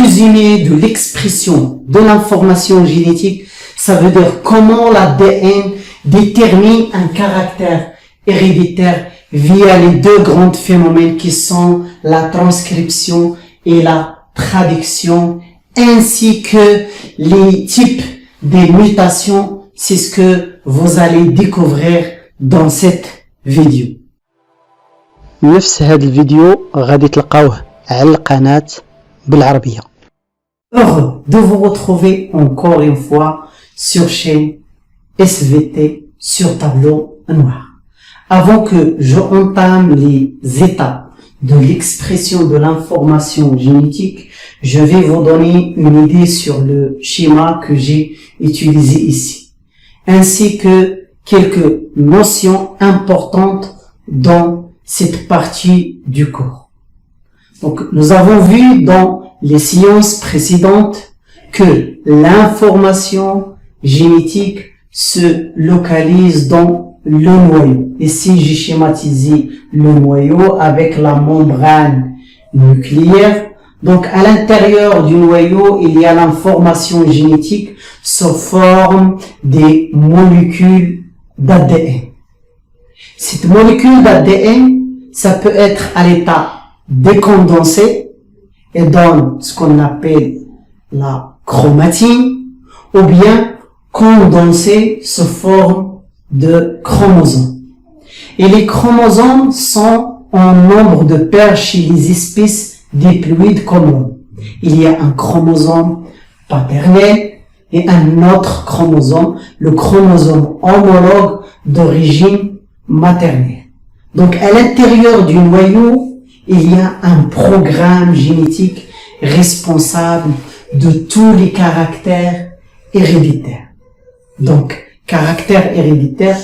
résumé de l'expression de l'information génétique, ça veut dire comment l'ADN détermine un caractère héréditaire via les deux grands phénomènes qui sont la transcription et la traduction, ainsi que les types des mutations. C'est ce que vous allez découvrir dans cette vidéo. نفس هذا الفيديو غادي تلقاوه على القناة بالعربية. Heureux de vous retrouver encore une fois sur chaîne SVT sur tableau noir. Avant que je entame les étapes de l'expression de l'information génétique, je vais vous donner une idée sur le schéma que j'ai utilisé ici, ainsi que quelques notions importantes dans cette partie du cours. Donc, nous avons vu dans les séances précédentes que l'information génétique se localise dans le noyau. Ici, j'ai schématisé le noyau avec la membrane nucléaire. Donc, à l'intérieur du noyau, il y a l'information génétique sous forme des molécules d'ADN. Cette molécule d'ADN, ça peut être à l'état décondensé et donne ce qu'on appelle la chromatine, ou bien condensé sous forme de chromosomes. Et les chromosomes sont en nombre de paires chez les espèces diploïdes comme l'homme. Il y a un chromosome paternel et un autre chromosome, le chromosome homologue d'origine maternelle. Donc, à l'intérieur du noyau, il y a un programme génétique responsable de tous les caractères héréditaires. Donc, caractère héréditaire,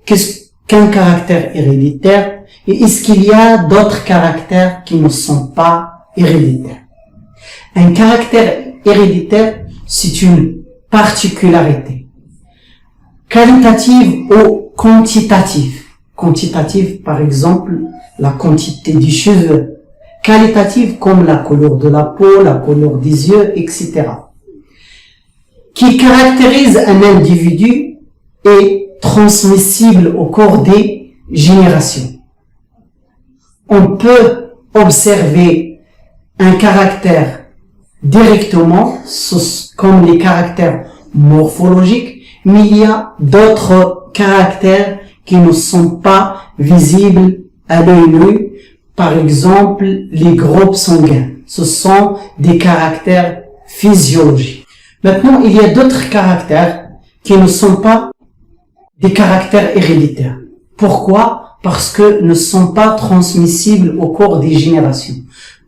qu'est-ce qu'un caractère héréditaire? Et est-ce qu'il y a d'autres caractères qui ne sont pas héréditaires? Un caractère héréditaire, c'est une particularité qualitative ou quantitative. Quantitative, par exemple, la quantité des cheveux. Qualitative, comme la couleur de la peau, la couleur des yeux, etc. Qui caractérise un individu et transmissible au cours des générations. On peut observer un caractère directement, comme les caractères morphologiques, mais il y a d'autres caractères qui ne sont pas visibles à l'œil nu. Par exemple, les groupes sanguins. Ce sont des caractères physiologiques. Maintenant, il y a d'autres caractères qui ne sont pas des caractères héréditaires. Pourquoi? Parce que ne sont pas transmissibles au cours des générations.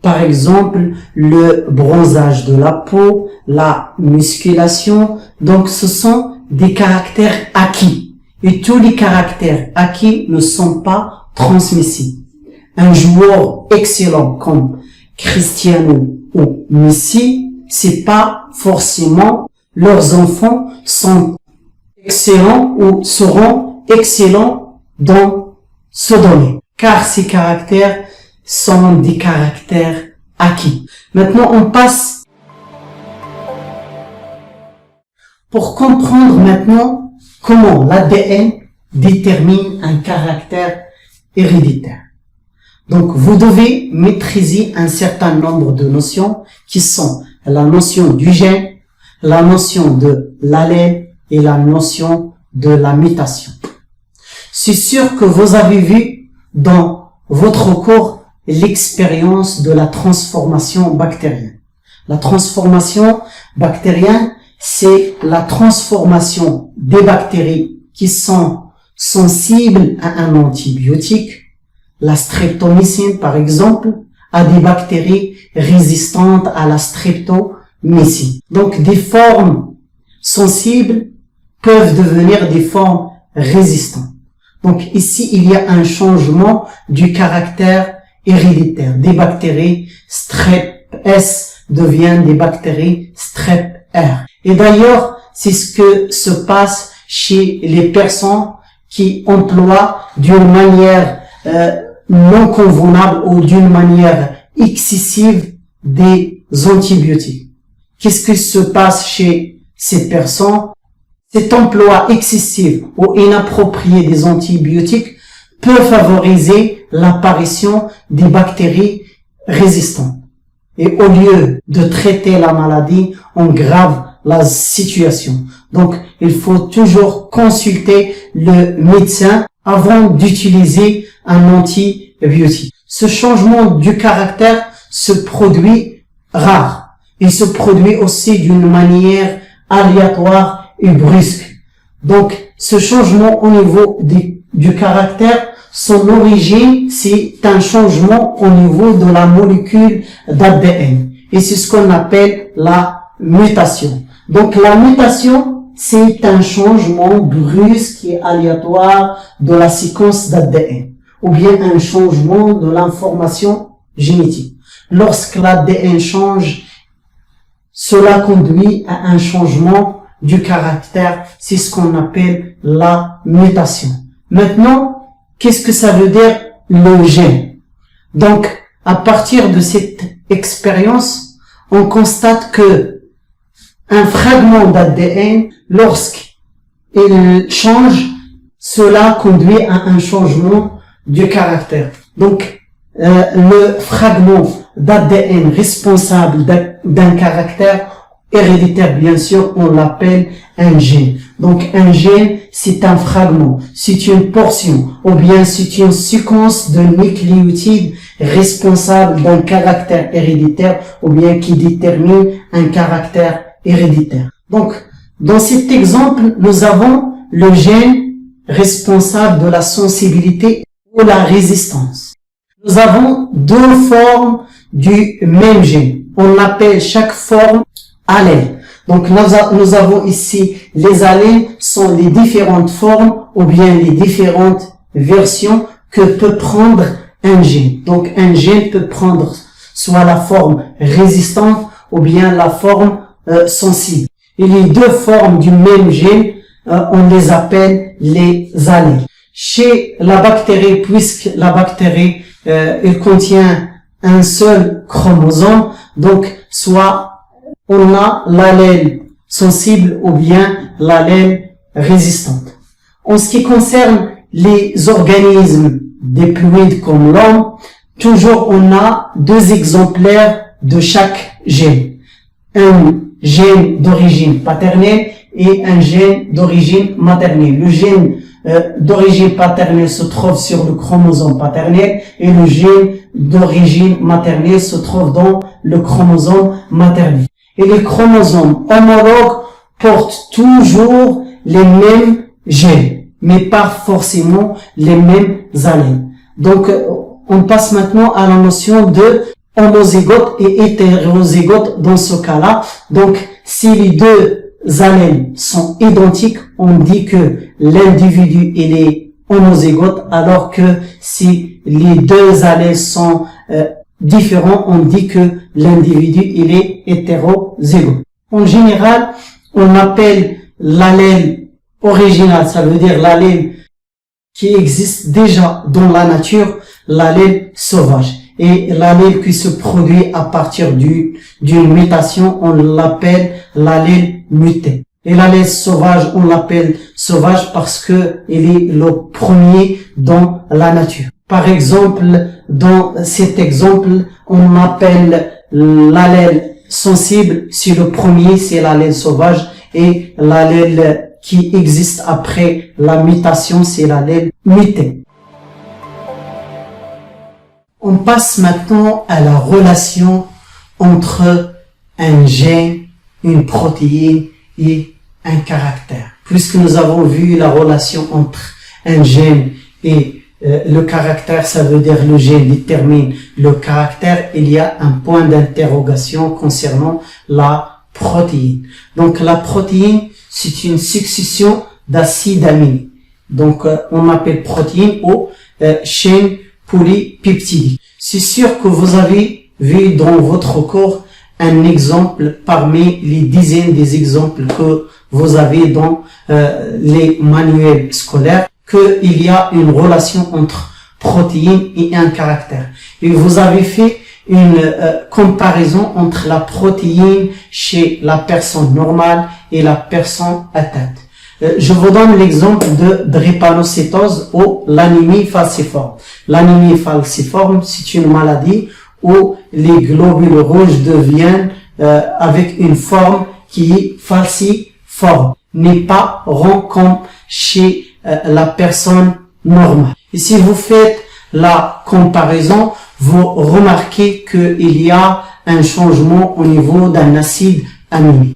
Par exemple, le bronzage de la peau, la musculation. Donc, ce sont des caractères acquis. Et tous les caractères acquis ne sont pas transmissibles. Un joueur excellent comme Cristiano ou Messi, c'est pas forcément leurs enfants sont excellents ou seront excellents dans ce domaine. Car ces caractères sont des caractères acquis. Maintenant, on passe pour comprendre maintenant comment l'ADN détermine un caractère héréditaire. Donc, vous devez maîtriser un certain nombre de notions qui sont la notion du gène, la notion de l'allèle et la notion de la mutation. C'est sûr que vous avez vu dans votre cours l'expérience de la transformation bactérienne. La transformation bactérienne, c'est la transformation des bactéries qui sont sensibles à un antibiotique. La streptomycine, par exemple, a des bactéries résistantes à la streptomycine. Donc, des formes sensibles peuvent devenir des formes résistantes. Donc, ici, il y a un changement du caractère héréditaire. Des bactéries strep S deviennent des bactéries strep R. Et d'ailleurs, c'est ce que se passe chez les personnes qui emploient d'une manière non convenable ou d'une manière excessive des antibiotiques. Qu'est-ce qui se passe chez ces personnes? Cet emploi excessif ou inapproprié des antibiotiques peut favoriser l'apparition des bactéries résistantes. Et au lieu de traiter la maladie, on grave la situation. Donc, il faut toujours consulter le médecin avant d'utiliser un antibiotique. Ce changement du caractère se produit rare. Il se produit aussi d'une manière aléatoire et brusque. Donc, ce changement au niveau du caractère, son origine, c'est un changement au niveau de la molécule d'ADN. Et c'est ce qu'on appelle la mutation. Donc, la mutation, c'est un changement brusque et aléatoire de la séquence d'ADN, ou bien un changement de l'information génétique. Lorsque l'ADN change, cela conduit à un changement du caractère, c'est ce qu'on appelle la mutation. Maintenant, qu'est-ce que ça veut dire le gène? Donc, à partir de cette expérience, on constate que un fragment d'ADN, lorsqu'il change, cela conduit à un changement du caractère. Donc, le fragment d'ADN responsable d'un caractère héréditaire, bien sûr, on l'appelle un gène. Donc, un gène, c'est un fragment, c'est une portion, ou bien c'est une séquence de nucléotides responsable d'un caractère héréditaire, ou bien qui détermine un caractère héréditaire. Donc, dans cet exemple, nous avons le gène responsable de la sensibilité ou la résistance. Nous avons deux formes du même gène. On appelle chaque forme allèle. Donc, nous avons ici les allèles sont les différentes formes ou bien les différentes versions que peut prendre un gène. Donc, un gène peut prendre soit la forme résistante ou bien la forme sensible. Et les deux formes du même gène, on les appelle les allèles. Chez la bactérie, puisque la bactérie, elle contient un seul chromosome, donc soit on a l'allèle sensible ou bien l'allèle résistante. En ce qui concerne les organismes diploïdes comme l'homme, toujours on a deux exemplaires de chaque gène. Un gène d'origine paternelle et un gène d'origine maternelle. Le gène d'origine paternelle se trouve sur le chromosome paternel et le gène d'origine maternelle se trouve dans le chromosome maternel. Et les chromosomes homologues portent toujours les mêmes gènes, mais pas forcément les mêmes allèles. Donc, on passe maintenant à la notion de homozygote et hétérozygote dans ce cas-là. Donc, si les deux allèles sont identiques, on dit que l'individu il est homozygote, alors que si les deux allèles sont différents, on dit que l'individu il est hétérozygote. En général, on appelle l'allèle original, ça veut dire l'allèle qui existe déjà dans la nature, l'allèle sauvage. Et l'allèle qui se produit à partir d'une mutation, on l'appelle l'allèle muté. Et l'allèle sauvage, on l'appelle sauvage parce que il est le premier dans la nature. Par exemple, dans cet exemple, on appelle l'allèle sensible, si le premier c'est l'allèle sauvage et l'allèle qui existe après la mutation, c'est l'allèle muté. On passe maintenant à la relation entre un gène, une protéine et un caractère. Puisque nous avons vu la relation entre un gène et le caractère, ça veut dire le gène détermine le caractère, il y a un point d'interrogation concernant la protéine. Donc la protéine, c'est une succession d'acides aminés. Donc on appelle protéine ou chaîne polypeptidique. C'est sûr que vous avez vu dans votre cours un exemple parmi les dizaines des exemples que vous avez dans les manuels scolaires, qu'il y a une relation entre protéines et un caractère. Et vous avez fait une comparaison entre la protéine chez la personne normale et la personne atteinte. Je vous donne l'exemple de drépanocytose ou l'anémie falciforme. L'anémie falciforme, c'est une maladie où les globules rouges deviennent avec une forme qui est falciforme, n'est pas rond comme chez la personne normale. Et si vous faites la comparaison, vous remarquez qu'il y a un changement au niveau d'un acide aminé.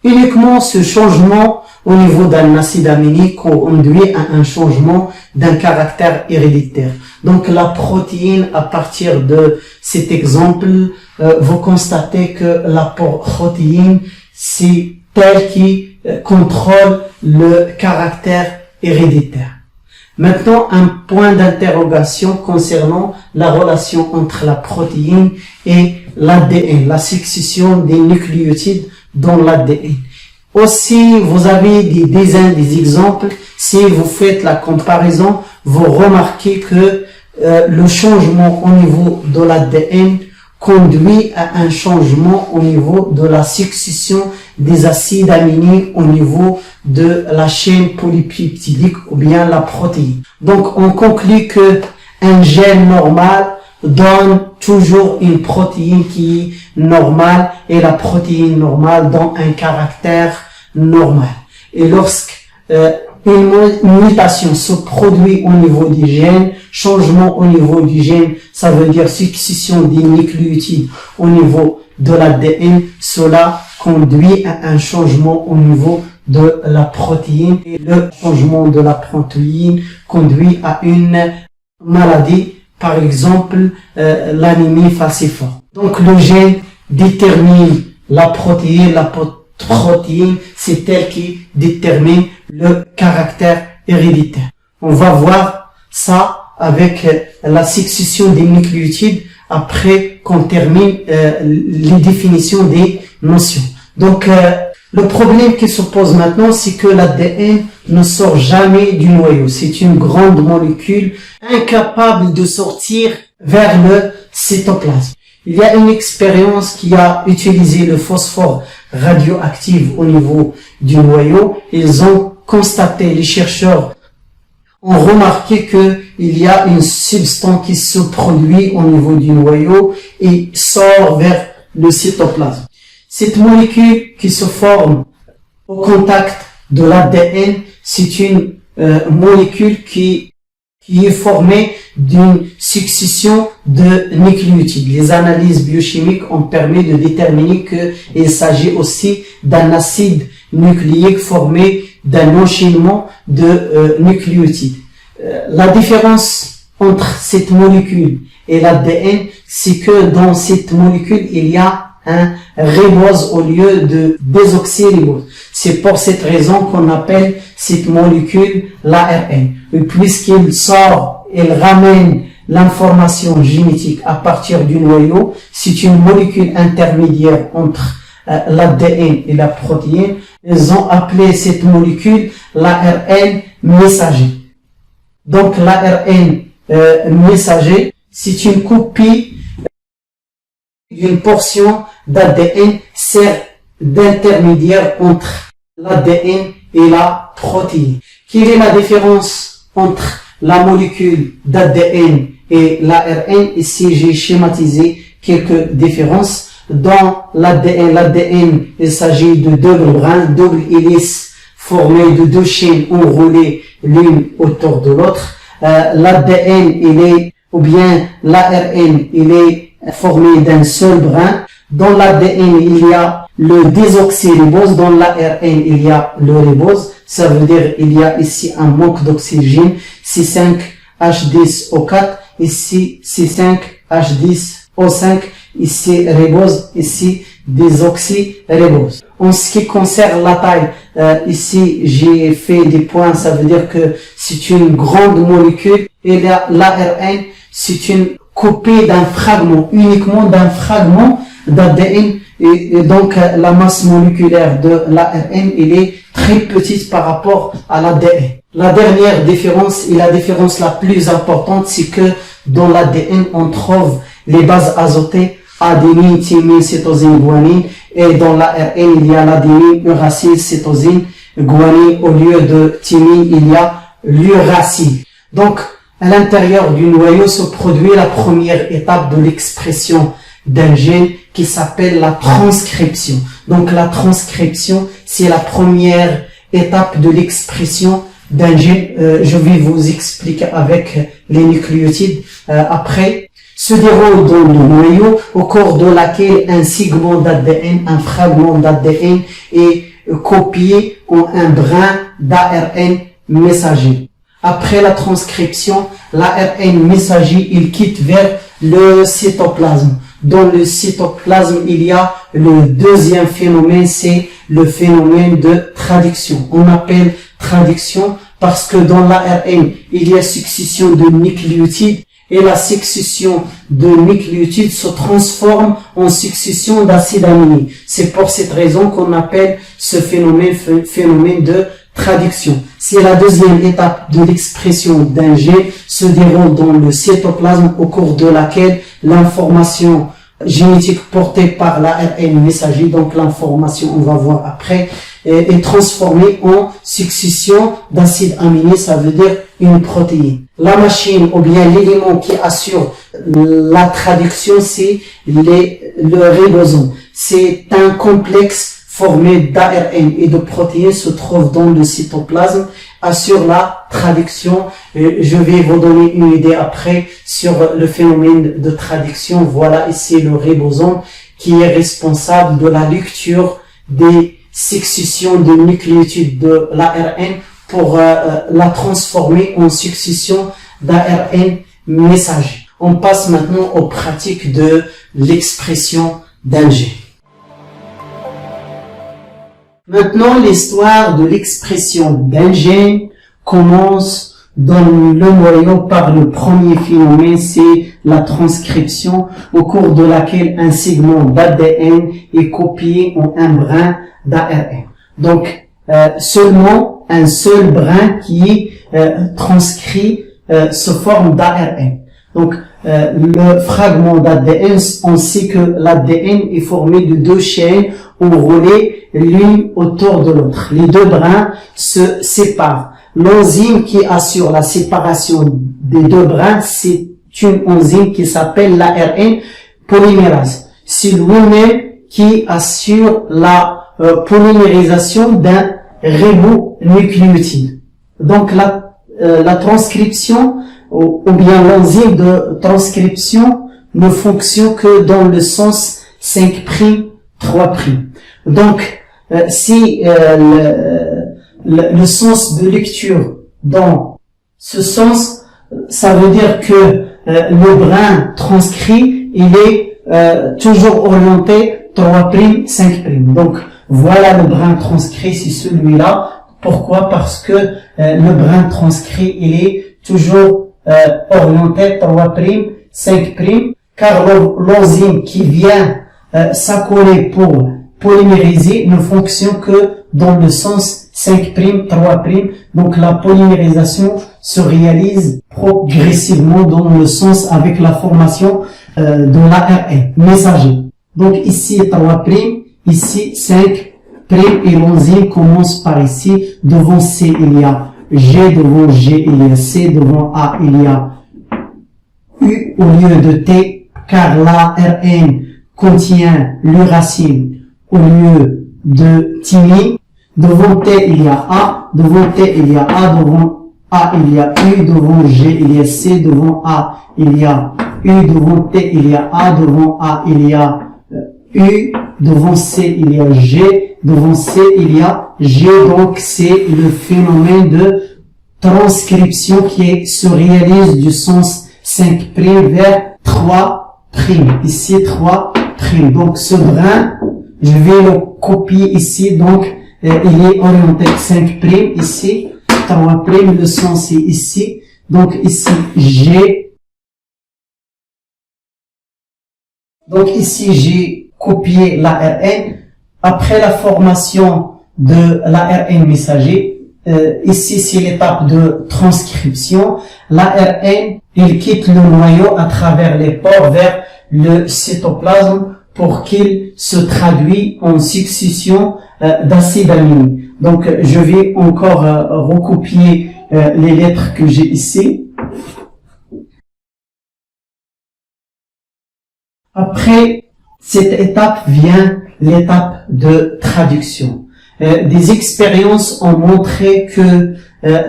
Uniquement ce changement au niveau d'un acide aminé conduit à un changement d'un caractère héréditaire. Donc la protéine, à partir de cet exemple, vous constatez que la protéine, c'est elle qui contrôle le caractère héréditaire. Maintenant, un point d'interrogation concernant la relation entre la protéine et l'ADN, la succession des nucléotides dans l'ADN. Aussi, vous avez des exemples. Si vous faites la comparaison, vous remarquez que le changement au niveau de l'ADN conduit à un changement au niveau de la succession des acides aminés au niveau de la chaîne polypeptidique ou bien la protéine. Donc, on conclut que un gène normal donne toujours une protéine qui est normale et la protéine normale donne un caractère normal. Et lorsque une mutation se produit au niveau du gène, changement au niveau du gène, ça veut dire succession des nucléotides au niveau de l'ADN, cela conduit à un changement au niveau de la protéine. Et le changement de la protéine conduit à une maladie, par exemple l'anémie falciforme. Donc le gène détermine la protéine, c'est elle qui détermine le caractère héréditaire. On va voir ça avec la succession des nucléotides après qu'on termine les définitions des notions. Donc le problème qui se pose maintenant, c'est que l'ADN ne sort jamais du noyau. C'est une grande molécule incapable de sortir vers le cytoplasme. Il y a une expérience qui a utilisé le phosphore radioactif au niveau du noyau. Ils ont constaté, les chercheurs ont remarqué que il y a une substance qui se produit au niveau du noyau et sort vers le cytoplasme. Cette molécule qui se forme au contact de l'ADN, c'est une molécule qui est formée d'une succession de nucléotides. Les analyses biochimiques ont permis de déterminer qu'il s'agit aussi d'un acide nucléique formé d'un enchaînement de nucléotides. La différence entre cette molécule et l'ADN, c'est que dans cette molécule, il y a un ribose au lieu de désoxyribose. C'est pour cette raison qu'on appelle cette molécule l'ARN. Et puisqu'il sort, il ramène l'information génétique à partir du noyau, c'est une molécule intermédiaire entre l'ADN et la protéine. Ils ont appelé cette molécule l'ARN messager. Donc l'ARN messager, c'est une copie d'une portion d'ADN sert d'intermédiaire entre l'ADN et la protéine. Quelle est la différence entre la molécule d'ADN et l'ARN? Ici, j'ai schématisé quelques différences. Dans l'ADN, il s'agit de double brin, double hélice formée de deux chaînes enroulées l'une autour de l'autre. L'ADN, l'ARN, il est formé d'un seul brin. Dans l'ADN, il y a le désoxyribose. Dans l'ARN, il y a le ribose. Ça veut dire il y a ici un manque d'oxygène. C5H10O4. Ici, C5H10O5. Ici, ribose. Ici, désoxyribose. En ce qui concerne la taille, ici, j'ai fait des points. Ça veut dire que c'est une grande molécule. Et l'ARN, c'est une copie d'un fragment, uniquement d'un fragment d'ADN. Et donc, la masse moléculaire de l'ARN, elle est très petite par rapport à l'ADN. La dernière différence, et la différence la plus importante, c'est que dans l'ADN, on trouve les bases azotées, adénine, thymine, cytosine, guanine. Et dans l'ARN, il y a l'adénine, uracile, cytosine, guanine. Au lieu de thymine, il y a l'uracile. Donc, à l'intérieur du noyau se produit la première étape de l'expression d'un gène qui s'appelle la transcription. Donc, la transcription, c'est la première étape de l'expression d'un gène. Je vais vous expliquer avec les nucléotides après. Se déroule dans le noyau, au cours de laquelle un segment d'ADN, un fragment d'ADN est copié en un brin d'ARN messager. Après la transcription, l'ARN messager, il quitte vers le cytoplasme. Dans le cytoplasme, il y a le deuxième phénomène, c'est le phénomène de traduction. On appelle traduction parce que dans l'ARN, il y a succession de nucléotides et la succession de nucléotides se transforme en succession d'acides aminés. C'est pour cette raison qu'on appelle ce phénomène de traduction. C'est la deuxième étape de l'expression d'un gène, se déroule dans le cytoplasme au cours de laquelle l'information génétique portée par l'ARN messager, donc l'information, on va voir après, est transformée en succession d'acides aminés, ça veut dire une protéine. La machine ou bien l'élément qui assure la traduction, c'est le ribosome. C'est un complexe formé d'ARN et de protéines, se trouve dans le cytoplasme, assure la traduction. Je vais vous donner une idée après sur le phénomène de traduction. Voilà ici le ribosome qui est responsable de la lecture des successions de nucléotides de l'ARN pour la transformer en succession d'ARN messager. On passe maintenant aux pratiques de l'expression d'un gène. Maintenant, l'histoire de l'expression d'un gène commence dans le noyau par le premier phénomène, c'est la transcription, au cours de laquelle un segment d'ADN est copié en un brin d'ARN. Donc, seulement un seul brin qui est transcrit sous forme d'ARN. Donc, le fragment d'ADN, on sait que l'ADN est formé de deux chaînes enroulées l'une autour de l'autre. Les deux brins se séparent. L'enzyme qui assure la séparation des deux brins, c'est une enzyme qui s'appelle l'ARN polymérase. C'est lui-même qui assure la polymérisation d'un ribonucléotide. Donc la transcription ou bien l'enzyme de transcription ne fonctionne que dans le sens 5', 3'. Donc, si le sens de lecture dans ce sens, ça veut dire que le brin transcrit, il est toujours orienté 3', 5'. Donc, voilà le brin transcrit, c'est celui-là. Pourquoi? Parce que le brin transcrit, il est toujours orienté 3', 5', car l'enzyme qui vient s'accoler pour polymériser ne fonctionne que dans le sens 5', 3'. Donc la polymérisation se réalise progressivement dans le sens avec la formation de l'ARN messager. Donc ici 3', ici 5', et l'enzyme commence par ici. Devant C, il y a G, devant G, il y a C, devant A, il y a U au lieu de T, car l'ARN contient l'uracile au lieu de thymine. Devant T, il y a A, devant T, il y a A, devant A, il y a U, devant G, il y a C, devant A, il y a U, devant T, il y a A, devant A, il y a U, devant C, il y a G, devant C, il y a G. Donc, c'est le phénomène de transcription qui se réalise du sens 5' vers 3'. Ici, 3'. Donc, ce brin, je vais le copier ici. Donc, il est orienté 5', ici, 3', le sens est ici. Donc, ici, G. Donc, ici, j'ai copié l'ARN. Après la formation de l'ARN messager, ici, c'est l'étape de transcription. L'ARN, il quitte le noyau à travers les pores vers le cytoplasme pour qu'il se traduise en succession d'acides aminés. Donc, je vais encore recopier les lettres que j'ai ici. Après cette étape vient l'étape de traduction. Des expériences ont montré que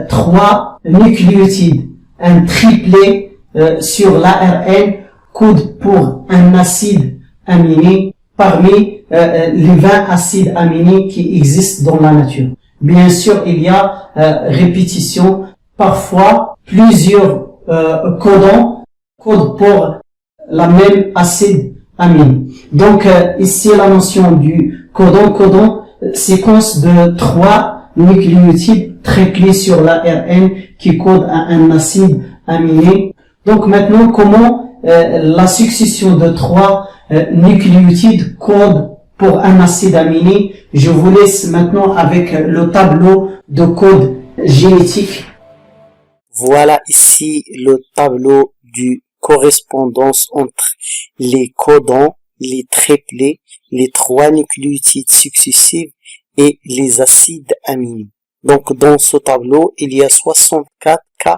3 nucléotides, un triplet sur l'ARN, code pour un acide aminé parmi les 20 acides aminés qui existent dans la nature. Bien sûr, il y a répétition. Parfois, plusieurs codons codent pour la même acide aminé. Donc, ici, la notion du codon, séquence de 3 nucléotides triplés sur l'ARN qui codent à un acide aminé. Donc, maintenant, comment la succession de 3 nucléotides code pour un acide aminé? Je vous laisse maintenant avec le tableau de code génétique. Voilà ici le tableau du correspondance entre les codons, les triplés, les 3 nucléotides successifs et les acides aminés. Donc, dans ce tableau, il y a 64 cas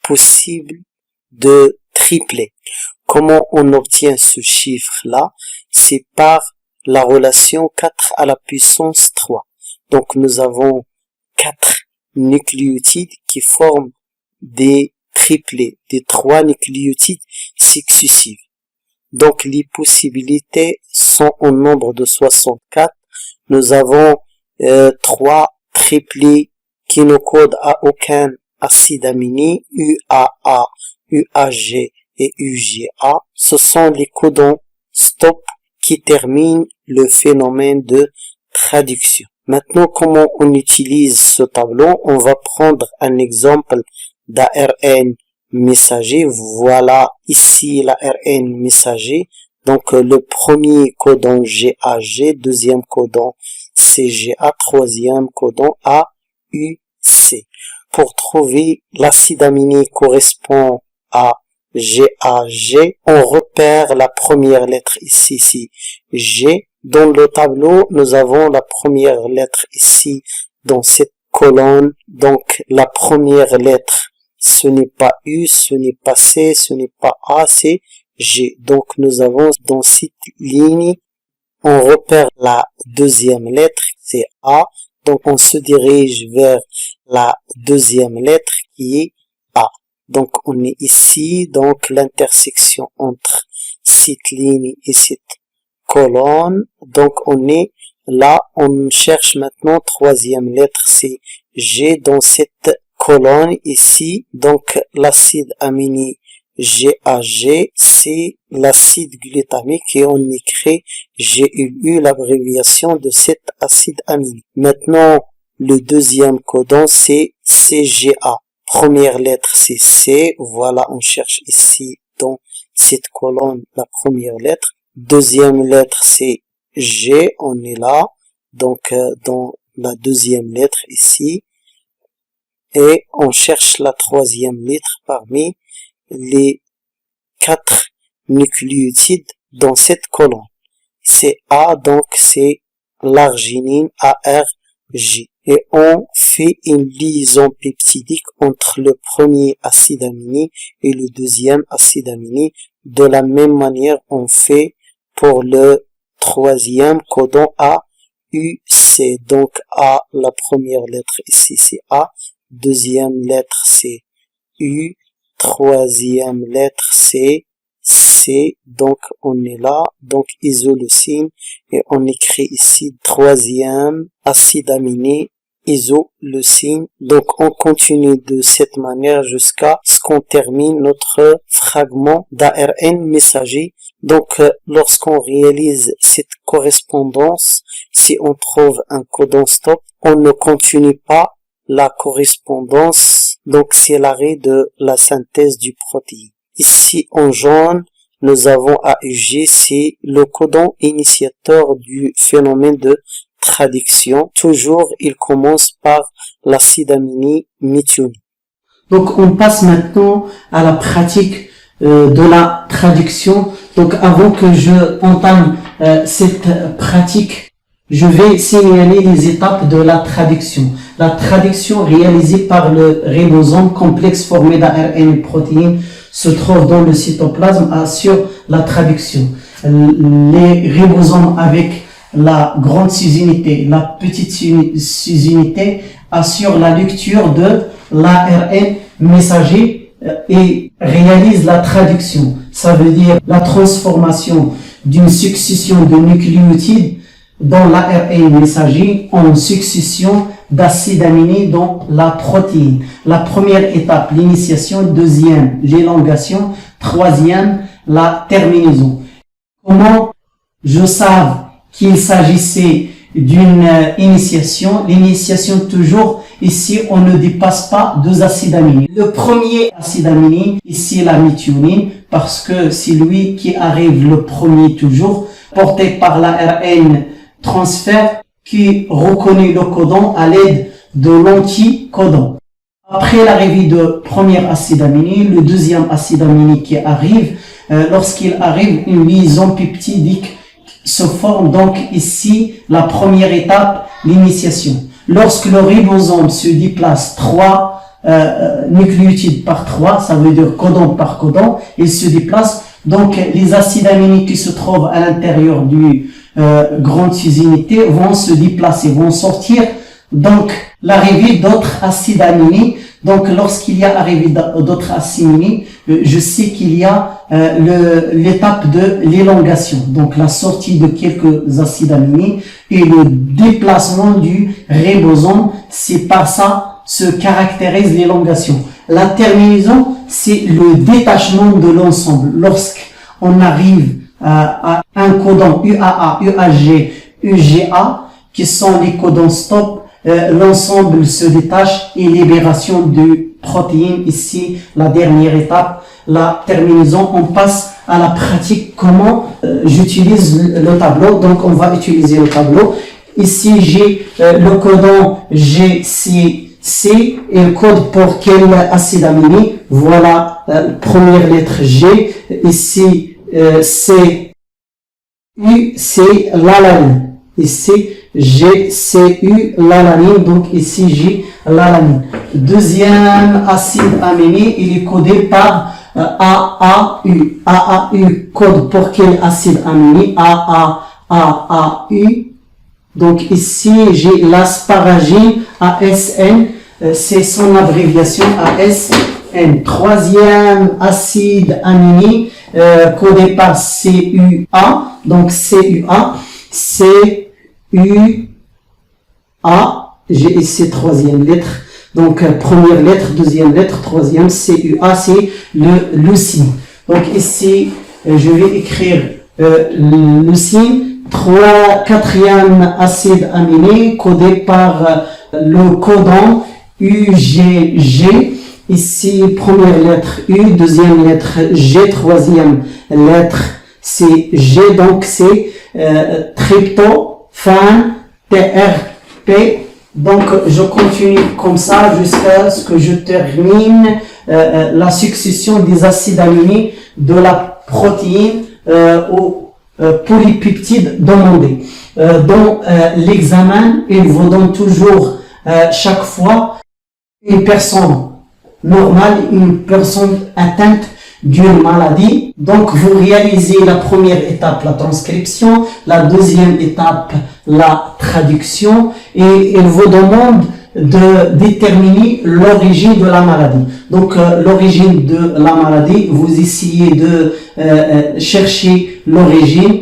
possibles de triplés. Comment on obtient ce chiffre-là? C'est par la relation 4 à la puissance 3. Donc, nous avons 4 nucléotides qui forment des triplés, des 3 nucléotides successifs. Donc, les possibilités sont au nombre de 64. Nous avons 3 triplés qui ne codent à aucun acide aminé, UAA, UAG et UGA. Ce sont les codons stop qui terminent le phénomène de traduction. Maintenant, comment on utilise ce tableau? On va prendre un exemple d'ARN messager. Voilà ici l'ARN messager. Donc, le premier codon GAG, deuxième codon CGA, troisième codon AUC. Pour trouver l'acide aminé correspond à GAG, on repère la première lettre ici, c'est G. Dans le tableau, nous avons la première lettre ici dans cette colonne. Donc, la première lettre, ce n'est pas U, ce n'est pas C, ce n'est pas A, c'est G. Donc, nous avons dans cette ligne, on repère la deuxième lettre, c'est A. Donc, on se dirige vers la deuxième lettre qui est A. Donc, on est ici, donc l'intersection entre cette ligne et cette colonne. Donc, on est là, on cherche maintenant troisième lettre, c'est G dans cette colonne ici. Donc, l'acide aminé GAG, c'est l'acide glutamique et on écrit GUU, l'abréviation de cet acide aminé. Maintenant, le deuxième codon, c'est CGA. Première lettre, c'est C. Voilà, on cherche ici dans cette colonne la première lettre. Deuxième lettre, c'est G. On est là. Donc, dans la deuxième lettre ici. Et on cherche la troisième lettre parmi les 4 nucléotides dans cette colonne. C'est A, donc c'est l'arginine ARG. Et on fait une liaison peptidique entre le premier acide aminé et le deuxième acide aminé. De la même manière, on fait pour le troisième codon AUC. Donc A, la première lettre ici c'est A, deuxième lettre c'est U, troisième lettre c'est C. Donc on est là, donc isoleucine, et on écrit ici troisième acide aminé isoleucine. Donc on continue de cette manière jusqu'à ce qu'on termine notre fragment d'ARN messager. Donc lorsqu'on réalise cette correspondance, si on trouve un codon stop, on ne continue pas la correspondance. Donc c'est l'arrêt de la synthèse du protéine. Ici en jaune, nous avons AUG, c'est le codon initiateur du phénomène de traduction. Toujours, il commence par l'acide aminé méthionine. Donc, on passe maintenant à la pratique de la traduction. Donc avant que je entame cette pratique, je vais signaler les étapes de la traduction. La traduction réalisée par le ribosome complexe formé d'ARN et protéines se trouve dans le cytoplasme assure la traduction. Les ribosomes avec la grande sous-unité, la petite sous-unité assurent la lecture de l'ARN messager et réalisent la traduction. Ça veut dire la transformation d'une succession de nucléotides dans l'ARN messager en succession d'acides aminés dans la protéine. La première étape, l'initiation. Deuxième, l'élongation. Troisième, la terminaison. Comment je savais qu'il s'agissait d'une initiation? L'initiation, toujours, ici, on ne dépasse pas 2 acides aminés. Le premier acide aminé, ici, la méthionine, parce que c'est lui qui arrive le premier toujours, porté par l'ARN transfert qui reconnaît le codon à l'aide de l'anticodon. Après l'arrivée de premier acide aminé, le deuxième acide aminé qui arrive, lorsqu'il arrive, une liaison peptidique se forme. Donc ici, la première étape, l'initiation. Lorsque le ribosome se déplace 3 nucléotides par 3, ça veut dire codon par codon, il se déplace. Donc les acides aminés qui se trouvent à l'intérieur du grande sous-unité vont se déplacer, vont sortir. Donc l'arrivée d'autres acides aminés. Donc lorsqu'il y a arrivée d'autres acides aminés, je sais qu'il y a l'étape de l'élongation. Donc la sortie de quelques acides aminés et le déplacement du ribosome. C'est par ça se caractérise l'élongation. La terminaison, c'est le détachement de l'ensemble. Lorsqu'on arrive à un codon UAA, UAG, UGA, qui sont les codons stop, l'ensemble se détache et libération de protéines. Ici, la dernière étape, la terminaison. On passe à la pratique. Comment j'utilise le tableau? Donc, on va utiliser le tableau. Ici, j'ai le codon GCC et le code pour quel acide aminé. Voilà, première lettre G. Ici, C, U, c'est l'alanine. Ici, G, C, U, l'alanine. Donc ici, J, l'alanine. Deuxième acide aminé, il est codé par AAU. AAU, code pour quel acide aminé? AAU. Donc ici, j'ai l'asparagine, ASN. C'est son abréviation, ASN. Troisième acide aminé, codé par CUA, donc CUA, j'ai ici troisième lettre, donc première lettre, deuxième lettre, troisième, CUA, c'est le leucine. Donc ici, je vais écrire leucine, quatrième acide aminé, codé par le codon UGG. Ici, première lettre U, deuxième lettre G, troisième lettre c'est G, donc c'est tryptophane, TRP. Donc, je continue comme ça jusqu'à ce que je termine la succession des acides aminés de la protéine au polypeptide demandé. Dans l'examen, il vous donne toujours chaque fois une personne normale, une personne atteinte d'une maladie. Donc, vous réalisez la première étape, la transcription, la deuxième étape, la traduction, et il vous demande de déterminer l'origine de la maladie. Donc, l'origine de la maladie, vous essayez de chercher l'origine.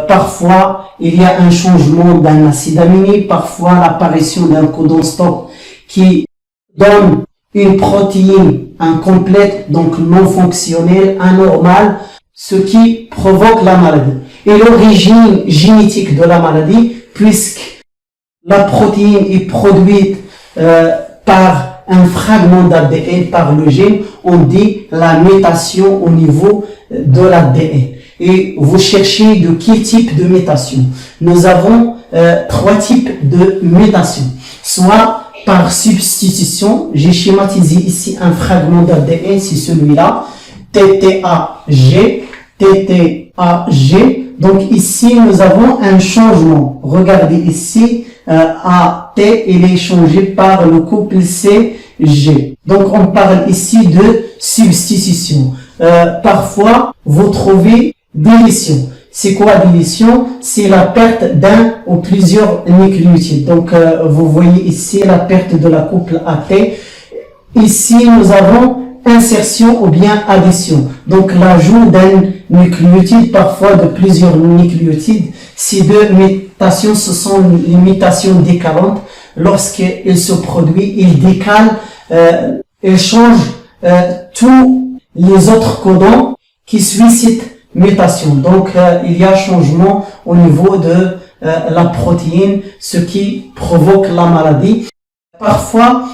Parfois, il y a un changement d'un acide aminé, parfois l'apparition d'un codon stop qui donne une protéine incomplète, donc non fonctionnelle, anormale, ce qui provoque la maladie. Et l'origine génétique de la maladie, puisque la protéine est produite par un fragment d'ADN, par le gène, on dit la mutation au niveau de l'ADN. Et vous cherchez de quel type de mutation. Nous avons 3 types de mutation. Soit par substitution, j'ai schématisé ici un fragment d'ADN, c'est celui-là, TTAG, TTAG. Donc ici, nous avons un changement. Regardez ici, AT, il est changé par le couple CG. Donc on parle ici de substitution. Parfois, vous trouvez délétion. C'est quoi délétion? C'est la perte d'un ou plusieurs nucléotides. Donc vous voyez ici la perte de la couple AT. Ici, nous avons insertion ou bien addition. Donc l'ajout d'un nucléotide, parfois de plusieurs nucléotides. Ces deux mutations, ce sont les mutations décalantes. Lorsqu'il se produit, il décale, il change tous les autres codons qui suivent cette mutation. Donc il y a changement au niveau de la protéine, ce qui provoque la maladie. Parfois,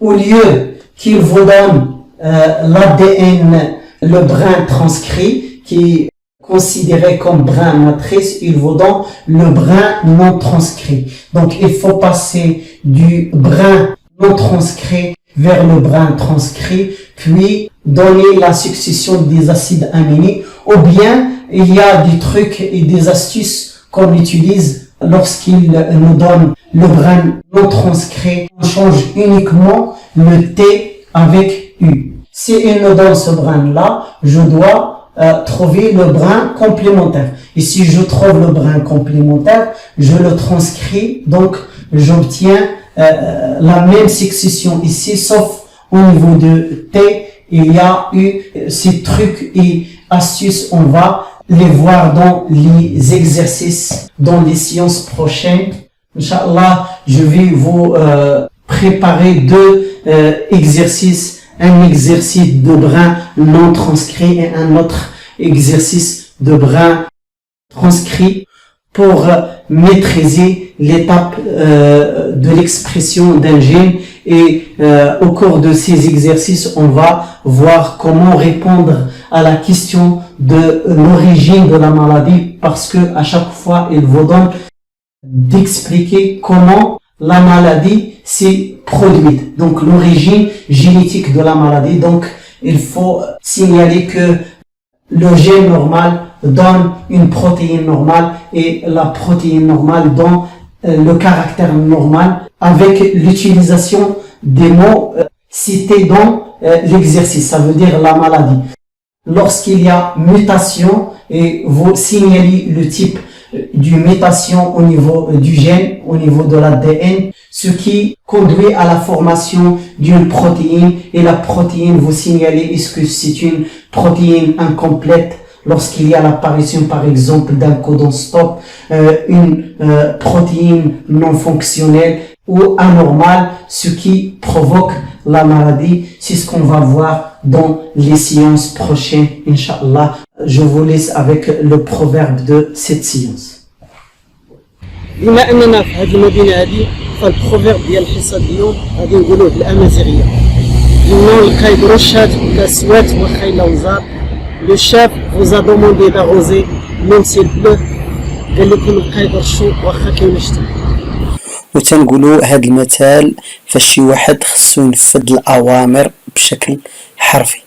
au lieu qu'il vous donne l'ADN, le brin transcrit, qui est considéré comme brin matrice, il vous donne le brin non transcrit. Donc, il faut passer du brin non transcrit vers le brin transcrit, puis donner la succession des acides aminés, ou bien il y a des trucs et des astuces qu'on utilise lorsqu'il nous donne le brin non transcrit. On change uniquement le T avec U. Si il nous donne ce brin-là, je dois trouver le brin complémentaire. Et si je trouve le brin complémentaire, je le transcris, donc j'obtiens la même succession ici, sauf au niveau de T, il y a eu ces trucs et astuces, on va les voir dans les exercices, dans les séances prochaines. Inch'Allah, je vais vous préparer deux exercices, un exercice de brin non transcrit et un autre exercice de brin transcrit pour maîtriser l'étape de l'expression d'un gène. Et au cours de ces exercices, on va voir comment répondre à la question de l'origine de la maladie, parce que à chaque fois, il vous donne d'expliquer comment la maladie s'est produite. Donc l'origine génétique de la maladie. Donc il faut signaler que le gène normal donne une protéine normale et la protéine normale donne le caractère normal, avec l'utilisation des mots cités dans l'exercice. Ça veut dire la maladie. Lorsqu'il y a mutation et vous signalez le type du mutation au niveau du gène, au niveau de l'ADN, ce qui conduit à la formation d'une protéine, et la protéine, vous signalez est-ce que c'est une protéine incomplète lorsqu'il y a l'apparition par exemple d'un codon stop, une protéine non fonctionnelle ou anormale, ce qui provoque la maladie. C'est ce qu'on va voir dans les séances prochaines, Inch'Allah. Je vous laisse avec le proverbe de cette séance. بما اننا في هذه المدينه هذه فالبروفيرب ديال الحصه اليوم غادي نقولوه بالامازيغيه. النون القايد رشات كاسوات واخا الا وزار لو شاف فوزا دوموندي داغوزي ميم سي بلو قال لكم القايد رشو واخا كاين الشتا. وتنقولوا هذا المثال فاش شي واحد خصو ينفذ الاوامر بشكل حرفي.